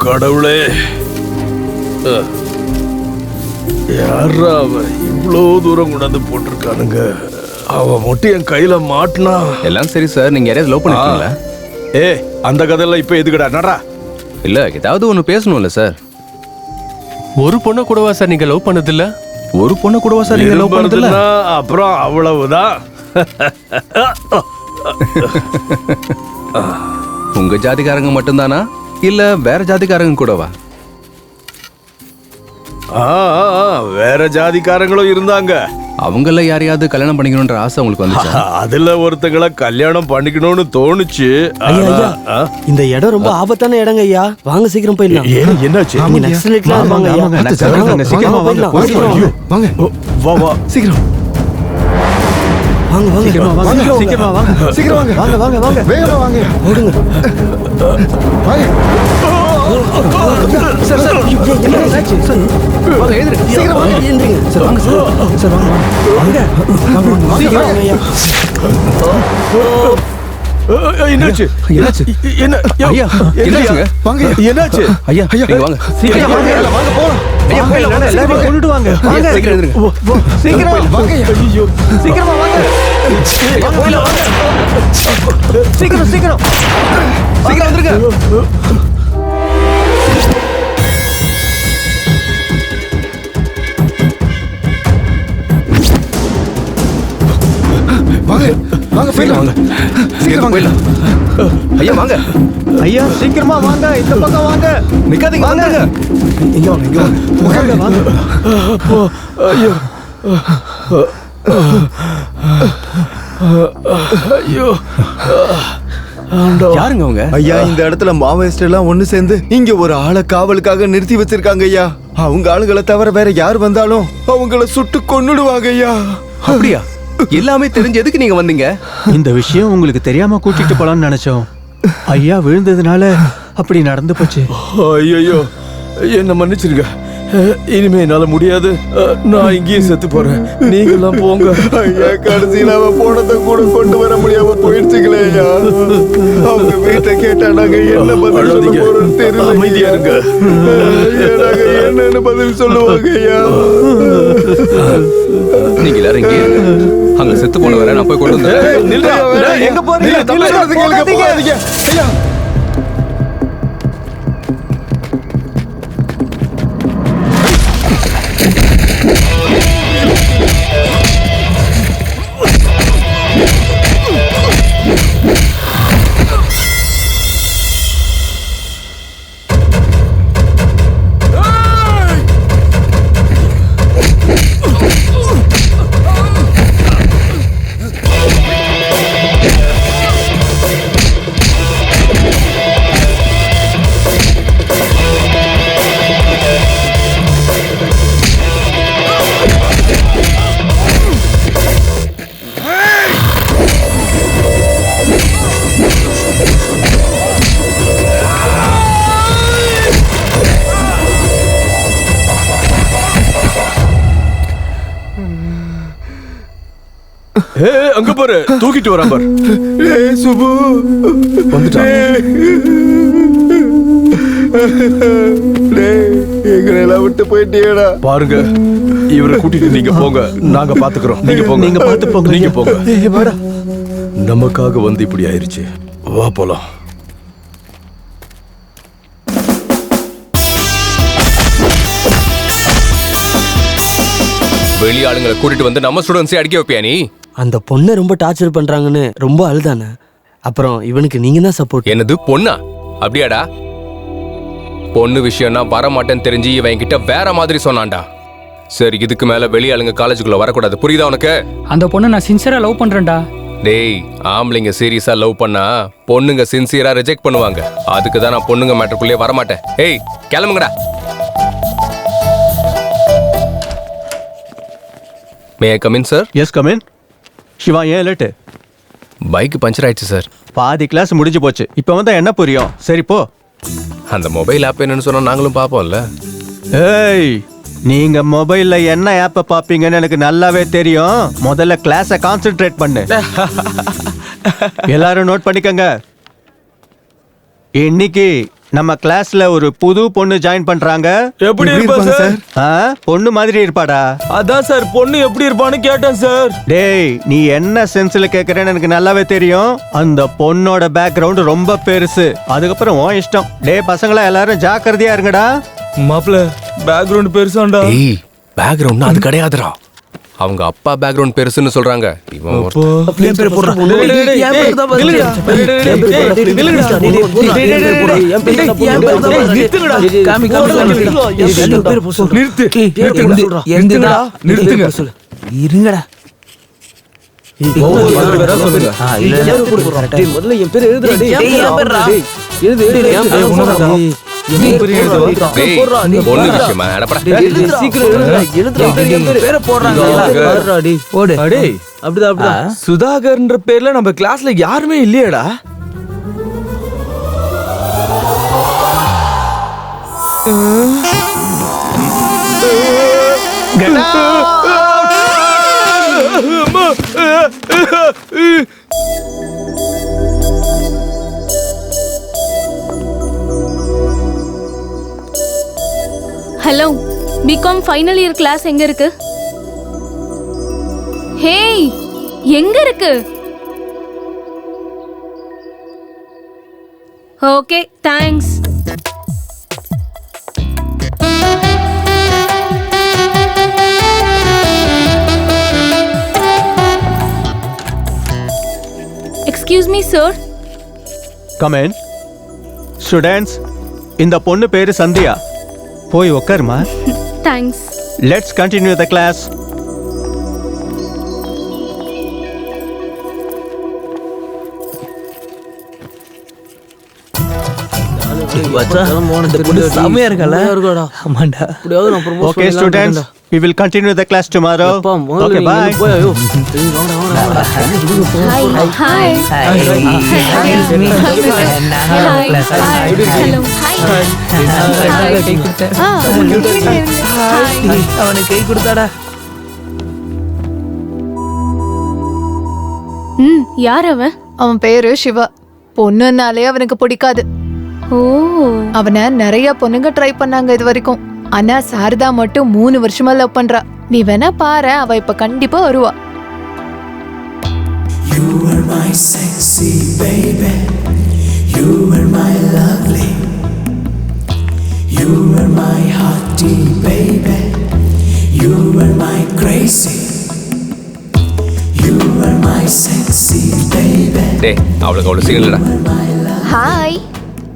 கடவுளே, யாரா அவன் இவ்வளோ தூரம் கொண்டாந்து போட்டிருக்கானுங்க? அவன் மட்டும் என் கையில மாட்டினா. எல்லாம் சரி சார், நீங்க யாரையாவது லவ் பண்ணிருக்கீங்களா? அந்த கதையெல்லாம் இப்ப எதுக்குடா நடா? இல்ல, ஏதாவது ஒண்ணு பேசணும்ல சார். ஒரு பொண்ணை கூடவா சார் நீங்க லவ் பண்ணதில்ல? ஒரு பொண்ணு கூடவா சார் நீங்க லவ் பண்ணதில்ல? அப்புறம் அவ்வளவுதான். உங்க ஜாதிக்காரங்க மட்டும்தானா இல்ல வேற ஜாதிக்காரங்க கூடவா? வேற ஜாதிக்காரங்களும் இருந்தாங்க. அவங்கள யாரையாவது கல்யாணம் பண்ணிக்கணும்ன்ற ஆசை உங்களுக்கு வந்துச்சா? அதுல ஒருத்தங்களை கல்யாணம் பண்ணிக்கணும்னு தோணுச்சு. இந்த இடம் ரொம்ப ஆபத்தான இடங்க ஐயா, வாங்க சீக்கிரம் போயிடலாம். என்னாச்சு? வா வா சீக்கிரம் வாங்க வாங்க சீக்கிரமா வாங்க சீக்கிரம் வாங்க வாங்க வாங்க வாங்க வேகமா வாங்க ஓடுங்க வாங்க சார் சார் என்னாச்சு சார்? வாங்க ஏந்திரு சீக்கிரம் வாங்க ஏந்திருங்க சார். வாங்க சார் சார் வாங்க வாங்க வாங்க சீக்கிரம் வாங்க ஐயா. என்னாச்சு? என்னாச்சு? என்ன ஐயா என்னாச்சுங்க? வாங்க என்னாச்சு? ஐயா நீங்க வாங்க சீக்கிரம் வாங்க வாங்க போலாம். ஐயா போயிடலாம், எல்லாரும் கொண்டுட்டு வாங்க. வாங்க சீக்கிரம் எந்திருங்க. சீக்கிரம் வாங்க ஐயோ சீக்கிரமா வாங்க போயிடலாம் வாங்க. சீக்கிரம் சீக்கிரம் சீக்கிரம் வந்துருங்க. வாங்க வாங்க போயிடலாம் வாங்க சீக்கிரம் வாங்க. ஐயா வாங்க ஐயா சீக்கிரமா வாங்க, இந்த பக்கம் வாங்க. நிக்காதீங்க, வாங்க இங்க வாங்க இங்க வாங்க வாங்க ஐயோ ஐயோ யாருங்க அவங்க? ஐயா, இந்த இடத்துல மாவோயிஸ்ட் எல்லாம் ஒண்ணு சேர்ந்து இங்க ஒரு ஆளை காவலுக்காக நிறுத்தி வச்சிருக்காங்க ஐயா. அவங்க ஆளுங்களை தவிர வேற யார் வந்தாலும் அவங்கள சுட்டு கொன்னுடுவாங்க ஐயா. அப்படியா? எல்லாமே தெரிஞ்சு எதுக்கு நீங்க வந்தீங்க? இந்த விஷயம் உங்களுக்கு தெரியாம கூட்டிட்டு போலாம்னு நினைச்சோம். ஐயா விழுந்ததுனால அப்படி நடந்து போச்சு. ஐயோ என்ன மன்னிச்சிருங்க. இனிமே என்னால முடியாது. நான் இங்கேயே செத்து போறேன். நீங்க எல்லாம் போங்க. ஐயா, கடைசியில அவன் போனதை கூட கொண்டு வர முடியாம போயிடுச்சுங்களே ஐயா. அவங்க வீட்டை கேட்டா நாங்க என்ன பதில் சொல்ல போறோம்னு தெரியல. அமைதியா இருங்க. நாங்க என்னன்னு பதில் சொல்லுவாங்க ஐயா. நீங்க எல்லாரும் இங்கே இருங்க. அங்க செத்து போன வர நான் போய் கொண்டு வந்துறேன். எங்க போறீங்க? போகாதீங்க ஐயா. அங்க பாரு, தூக்கிட்டு வரான் பாரு. சுபு வந்துட்டான். எங்களை விட்டு போயிட்டியடா. பாருங்க, இவரை கூட்டிட்டு நீங்க போங்க. நாங்க பாத்துக்கிறோம். நீங்க போங்க. நீங்க பாத்து போங்க. நீங்க போங்க. வாடா. நமக்காக வந்து இப்படி ஆயிருச்சு. வா போலாம். வெளி ஆளுங்களை கூட்டிட்டு வந்து நம்ம ஸ்டூடண்ட்ஸே அடிக்க வைப்பியா நீ? அந்த பொண்ணை ரொம்ப டார்ச்சர் பண்றாங்கன்னு ரொம்ப அழுதானே. அப்புறம் இவனுக்கு நீங்க தான் சப்போர்ட். என்னது பொண்ணா? அப்படியாடா? பொண்ணு விஷயம்னா வரமாட்டேன்னு தெரிஞ்சு இவன் கிட்ட வேற மாதிரி சொன்னான்டா. சரி, இதுக்கு மேல வெளி ஆளுங்க காலேஜுக்குள்ள வரக்கூடாது. புரியுதா உனக்கு? அந்த பொண்ணை நான் சின்சியரா லவ் பண்றேன்டா. டேய், ஆம்பளைங்க சீரியஸா லவ் பண்ணா பொண்ணுங்க சின்சியரா ரிஜெக்ட் பண்ணுவாங்க. அதுக்கு தான் நான் பொண்ணுங்க மேட்டருக்குள்ளே வரமாட்டேன். ஏய், கிளம்புங்கடா. May I come in sir? Yes come in. Siva, ஏன் லேட்டு? பைக் பஞ்சர் ஆயிடுச்சு சார். பாதி கிளாஸ் முடிஞ்சு போச்சு. இப்போ வந்தா என்ன புரியும்? சரி போ. அந்த மொபைல் ஆப் என்னன்னு சொன்னா நாங்களும் பார்ப்போம்ல. ஏய், நீங்க மொபைல்ல என்ன ஆப்பை பாப்பீங்கன்னு எனக்கு நல்லாவே தெரியும். முதல்ல கிளாஸை கான்சென்ட்ரேட் பண்ணு. எல்லாரும் நோட் பண்ணிக்கங்க. இன்னைக்கு நம்ம கிளாஸ்ல ஒரு புது பொண்ணு ஜாயின் பண்றாங்க. எப்படி இருப்பா சார்? பொண்ணு மாதிரி இருப்பாடா. அதான் சார் பொண்ணு எப்படி இருப்பான்னு கேட்டேன் சார். டேய், நீ என்ன சென்ஸ்ல கேக்குறேன்னு எனக்கு நல்லாவே தெரியும். அந்த பொண்ணோட பேக்ரவுண்ட் ரொம்ப பெருசு. அதுக்கப்புறம் உன் இஷ்டம். டேய் பசங்களா, எல்லாரும் ஜாக்கிரதையா இருங்கடா. மாப்ள பேக்ரவுண்ட் பெருசாண்டா. ஏய், பேக்ரவுண்ட் அது கிடையாதுடா. அவங்க அப்பா பேக்ரவுண்ட் பெருசுன்னு சொல்றாங்க. இவன் ஒருத்தன். என் பேர் போடுறா. என் பேர் தான் பாரு. காமி நிறுத்துங்க. இருங்கடா. முதல்ல என் பேர் எழுதுடா. பொண்ணு விஷயமா அடப்படா. சுதாகர்ன்ற பேர்ல நம்ம கிளாஸ்ல யாருமே இல்லையாடா? Hello, BCom final year class எங்க இருக்கு? ஹேய், எங்க இருக்கு? Okay, thanks. Excuse me sir. Come in. Students, இந்த பொண்ணு பேரு சந்தியா. போய் உட்காருமா. Thanks. Let's continue the class. செமையா இருக்கல. ஆமாண்டா. Okay students, we will continue the class tomorrow. Okay, bye. Hi. அவனுக்கு கை கொடுத்தாடா. யார் அவன்? அவன் பேரு சிவா. பொண்ணுனாலே அவனுக்கு பிடிக்காது. ஓ, அவனை நிறைய பொண்ணுங்க ட்ரை பண்ணாங்க இது வரைக்கும். ஆனா சாரதா மட்டும் 3 வருஷமா லவ் பண்றா. நீ வேணா பாரு, அவ இப்ப கண்டிப்பா வருவா. You are my sexy baby. You are my lovely. You are my hottie baby. You are my crazy. You are my sexy baby. டேய், அவளுக்கு அவ்வளவு சீன் இல்லடா. Hi,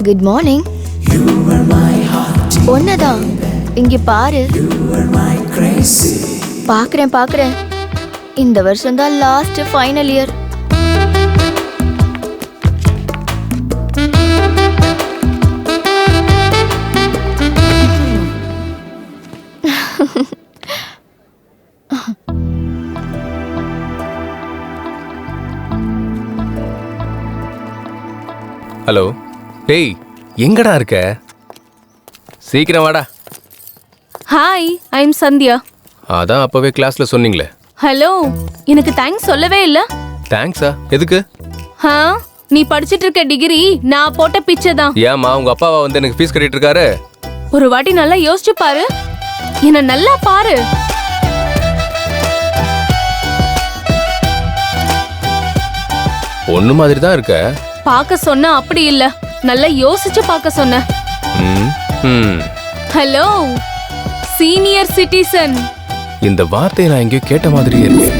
good morning. You are my hottie. ஒன்னதான் இங்க பாரு. You are my crazy. பாக்குறேன். இந்த வருஷம் தான் லாஸ்ட் ஃபைனல் இயர். ஹலோ. டேய், எங்கடா இருக்க? சீக்கிரம் வாடா. Hi, I am Sandhya. அதான் அப்பவே கிளாஸ்ல சொன்னீங்களே. ஹலோ, எனக்கு தேங்க்ஸ் சொல்லவே இல்ல. தேங்க்ஸா? எதுக்கு? நீ படிச்சிட்டு இருக்க டிகிரி நான் போட்ட பிச்சை தான். ஏமா உங்க அப்பாவா வந்து எனக்கு ஃபீஸ் கட்டிட்டு இருக்காரு? ஒரு வாட்டி நல்லா யோசிச்சு பாரு. என்ன நல்லா பாரு. ஒண்ணு மாதிரி தான் இருக்க. பார்க்க சொன்ன அப்படி இல்ல, நல்லா யோசிச்சு பார்க்க சொன்ன. Hello, senior citizen. இந்த வார்த்தையை நான் எங்கேயோ கேட்ட மாதிரியே இருக்கு.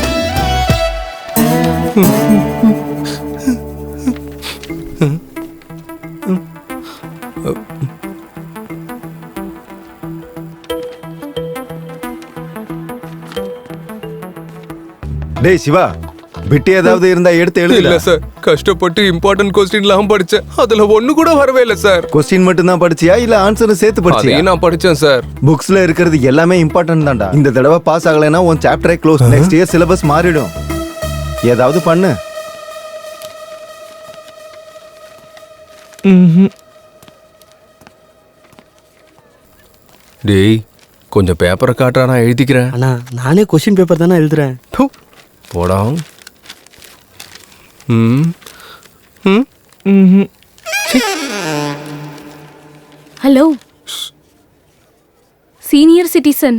டேய் சிவா, பிட்டு ஏதாவது இருந்தா எடுத்து எழுது. இல்ல சார், கஷ்டப்பட்டு இம்பார்ட்டன்ட் கொஸ்டின்லாம் படிச்சேன். அதுல ஒண்ணு கூட வரவே இல்ல சார். கொஸ்டின் மட்டும் தான் படிச்சியா இல்ல ஆன்சரும் சேர்த்து படிச்சியா? நான் படிச்சேன் சார். புக்ஸ்ல இருக்கிறது எல்லாமே இம்பார்ட்டன்ட் தான்டா. இந்த தடவை பாஸ் ஆகலைன்னா உன் சாப்டரே க்ளோஸ். நெக்ஸ்ட் இயர் சிலபஸ் மாறிடும். ஏதாவது பண்ணு. டேய், கொஞ்சம் பேப்பரை காட்டுறா, நான் எழுதிக்கிறேன். அண்ணா, நானே கொஸ்டின் பேப்பர் தானே எழுதுறேன். போடா. ஹலோ சீனியர் சிட்டிசன்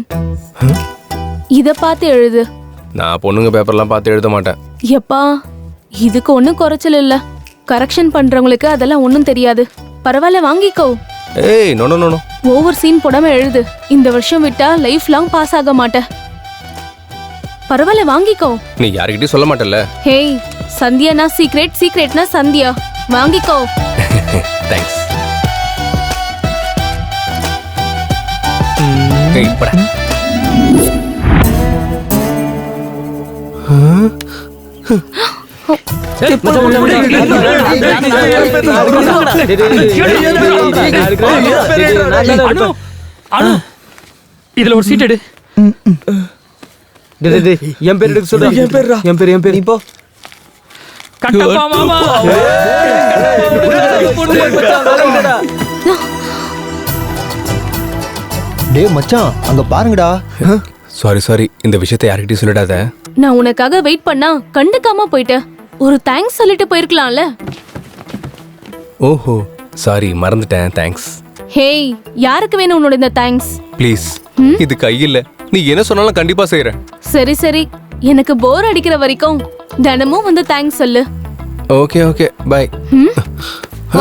இத பார்த்து எழுது. நான் பொண்ணுங்க பேப்பர்லாம் பார்த்து எழுத மாட்டேன். எப்பா இதுக்கு ஒன்றும் குறைச்சல் இல்ல. கரெக்ஷன் பண்றவங்களுக்கு அதெல்லாம் ஒன்றும் தெரியாது. பரவாயில்ல வாங்கிக்கோ. ஏய் no no no. Over scene போடாம எழுது. இந்த வருஷம் விட்டா லைஃப் லாங் பாஸ் ஆக மாட்ட. பரவாயில்ல வாங்கிக்கோ. நீ யார்கிட்டயும் சொல்ல மாட்டல்ல? ஹேய் சந்தியானா சீக்ரெட், சீக்ரெட்னா சந்தியா. வாங்கிக்கோ. தேங்க்ஸ். ஏய் பட. இதுல ஒரு சீட் எடு. என் பேர் எடுக்க சொல்றேன். என் பேர் இப்போ கட்டப்பா மாமா. டேய் மச்சான் அங்க பாருங்கடா. சாரி இந்த விஷயத்தை யார்கிட்டயும் சொல்லிடாத. நான் உனக்காக வெயிட் பண்ணா கண்டுக்காம போயிட்டேன். ஒரு தேங்க்ஸ் சொல்லிட்டு போயிருக்கலாம்ல. ஓஹோ சாரி மறந்துட்டேன். தேங்க்ஸ். ஹேய் யாருக்கு வேணும் உன்னோட இந்த தேங்க்ஸ்? ப்ளீஸ் இது கையில்ல. நீ என்ன சொன்னாலும் கண்டிப்பா செய்யறேன். சரி சரி எனக்கு போர் அடிக்கிற வரைக்கும் தினமும் வந்து தேங்க்ஸ் சொல்லு. Okay okay bye.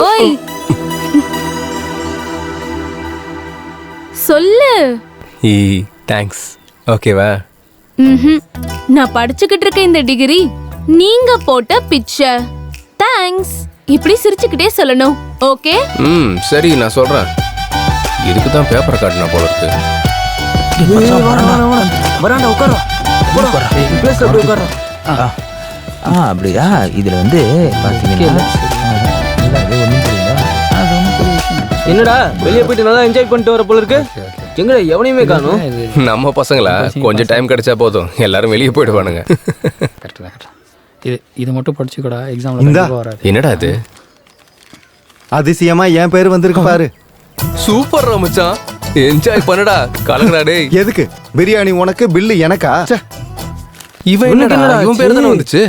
ஓய் சொல்லு. ஈ தேங்க்ஸ். ஓகேவா? நான் படிச்சுக்கிட்டு இருக்க இந்த டிகிரி நீங்க போட்ட பிக்சர். தேங்க்ஸ். இப்படி சிரிச்சுக்கிட்டே சொல்லணும். ஓகே? சரி நான் சொல்றேன். இதுக்கு தான் பேப்பர் காட்டினா போல இருக்கு. வராண்டா உட்காரா. பிளேஸ் அப்படியே உட்காரா. அப்படியா? இதுல வந்து பாத்தீங்கன்னா என்னடா வெளியே போயிட்டு நல்லா என்ஜாய் பண்ணிட்டு வர போல இருக்கு. எங்கடா எவனையுமே காணோம். நம்ம பசங்களா கொஞ்சம் டைம் கிடைச்சா போதும் எல்லாரும் வெளியே போயிடுவானுங்க. இது மட்டும் படிச்சுக்கடா, எக்ஸாம்ல வராது. என்னடா இது? அதிசயமா என் பேர் வந்திருக்கு பாரு. சூப்பர் மச்சான். என்ஜாய் பண்ணடா. கலங்கடா டேய். எதுக்கு பிரியாணி உனக்கு பில்லு எனக்கா? இவன் என்னடா இவன் பேர் தானே வந்துச்சு.